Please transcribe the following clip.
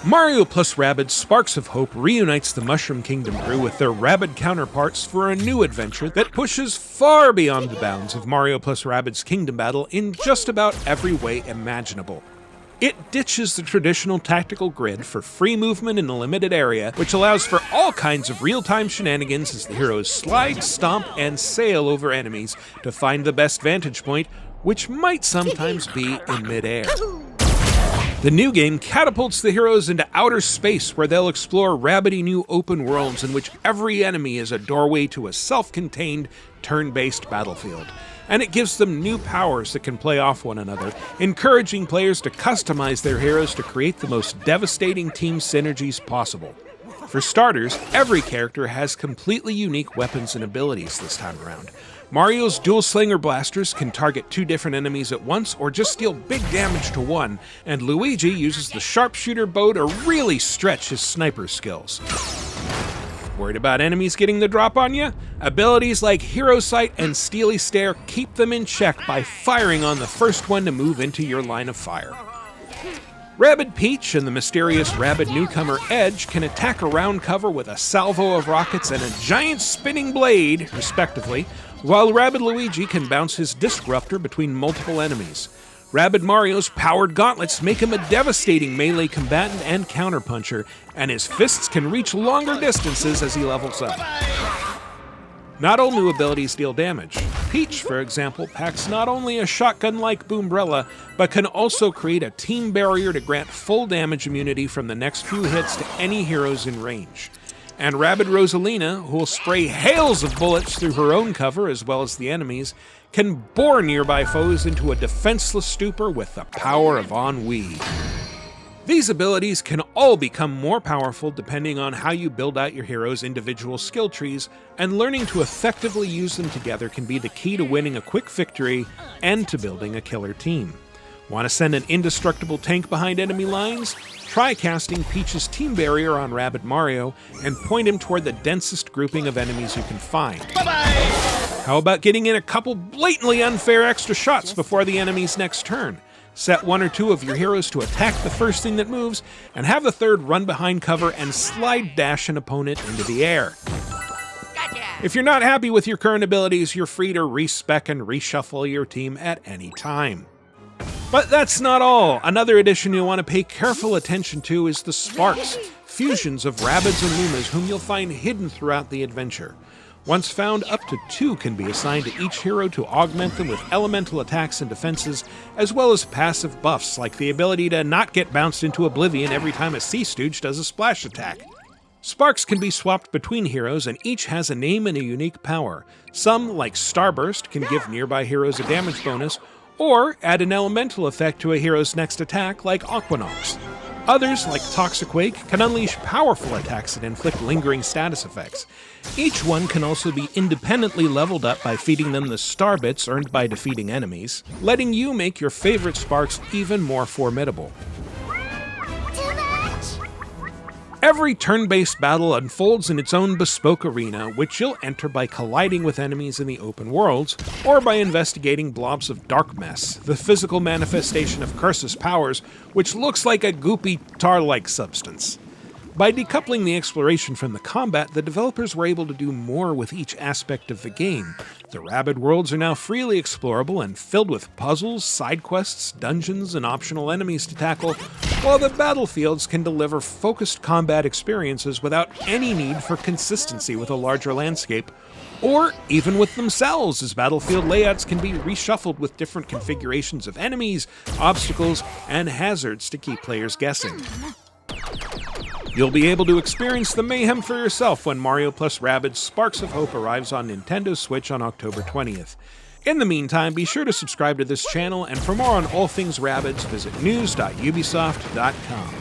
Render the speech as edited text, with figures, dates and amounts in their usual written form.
Mario plus Rabbids Sparks of Hope reunites the Mushroom Kingdom crew with their Rabbid counterparts for a new adventure that pushes far beyond the bounds of Mario plus Rabbids Kingdom Battle in just about every way imaginable. It ditches the traditional tactical grid for free movement in a limited area, which allows for all kinds of real-time shenanigans as the heroes slide, stomp, and sail over enemies to find the best vantage point, which might sometimes be in midair. The new game catapults the heroes into outer space where they'll explore rabbidy new open worlds in which every enemy is a doorway to a self-contained, turn-based battlefield. And it gives them new powers that can play off one another, encouraging players to customize their heroes to create the most devastating team synergies possible. For starters, every character has completely unique weapons and abilities this time around. Mario's dual slinger blasters can target 2 different enemies at once or just deal big damage to one, and Luigi uses the sharpshooter bow to really stretch his sniper skills. Worried about enemies getting the drop on you? Abilities like Hero Sight and Steely Stare keep them in check by firing on the first one to move into your line of fire. Rabbid Peach and the mysterious Rabbid newcomer Edge can attack around cover with a salvo of rockets and a giant spinning blade, respectively, while Rabbid Luigi can bounce his Disruptor between multiple enemies. Rabbid Mario's powered gauntlets make him a devastating melee combatant and counterpuncher, and his fists can reach longer distances as he levels up. Not all new abilities deal damage. Peach, for example, packs not only a shotgun-like Boombrella, but can also create a team barrier to grant full damage immunity from the next few hits to any heroes in range. And Rabbid Rosalina, who will spray hails of bullets through her own cover as well as the enemies, can bore nearby foes into a defenseless stupor with the power of ennui. These abilities can all become more powerful depending on how you build out your hero's individual skill trees, and learning to effectively use them together can be the key to winning a quick victory and to building a killer team. Want to send an indestructible tank behind enemy lines? Try casting Peach's team barrier on Rabbid Mario and point him toward the densest grouping of enemies you can find. Bye-bye! How about getting in a couple blatantly unfair extra shots before the enemy's next turn? Set 1 or 2 of your heroes to attack the first thing that moves, and have the third run behind cover and slide dash an opponent into the air. If you're not happy with your current abilities, you're free to respec and reshuffle your team at any time. But that's not all. Another addition you'll want to pay careful attention to is the Sparks, fusions of Rabbids and Lumas whom you'll find hidden throughout the adventure. Once found, up to 2 can be assigned to each hero to augment them with elemental attacks and defenses, as well as passive buffs like the ability to not get bounced into oblivion every time a Sea Stooge does a splash attack. Sparks can be swapped between heroes, and each has a name and a unique power. Some, like Starburst, can give nearby heroes a damage bonus, or add an elemental effect to a hero's next attack, like Aquanox. Others, like Toxiquake, can unleash powerful attacks that inflict lingering status effects. Each one can also be independently leveled up by feeding them the star bits earned by defeating enemies, letting you make your favorite Sparks even more formidable. Every turn-based battle unfolds in its own bespoke arena, which you'll enter by colliding with enemies in the open worlds, or by investigating blobs of dark mess, the physical manifestation of Curse's powers, which looks like a goopy tar-like substance. By decoupling the exploration from the combat, the developers were able to do more with each aspect of the game. The Rabbid worlds are now freely explorable and filled with puzzles, side quests, dungeons, and optional enemies to tackle, while the battlefields can deliver focused combat experiences without any need for consistency with a larger landscape, or even with themselves, as battlefield layouts can be reshuffled with different configurations of enemies, obstacles, and hazards to keep players guessing. You'll be able to experience the mayhem for yourself when Mario plus Rabbids Sparks of Hope arrives on Nintendo Switch on October 20th. In the meantime, be sure to subscribe to this channel, and for more on all things Rabbids, visit news.ubisoft.com.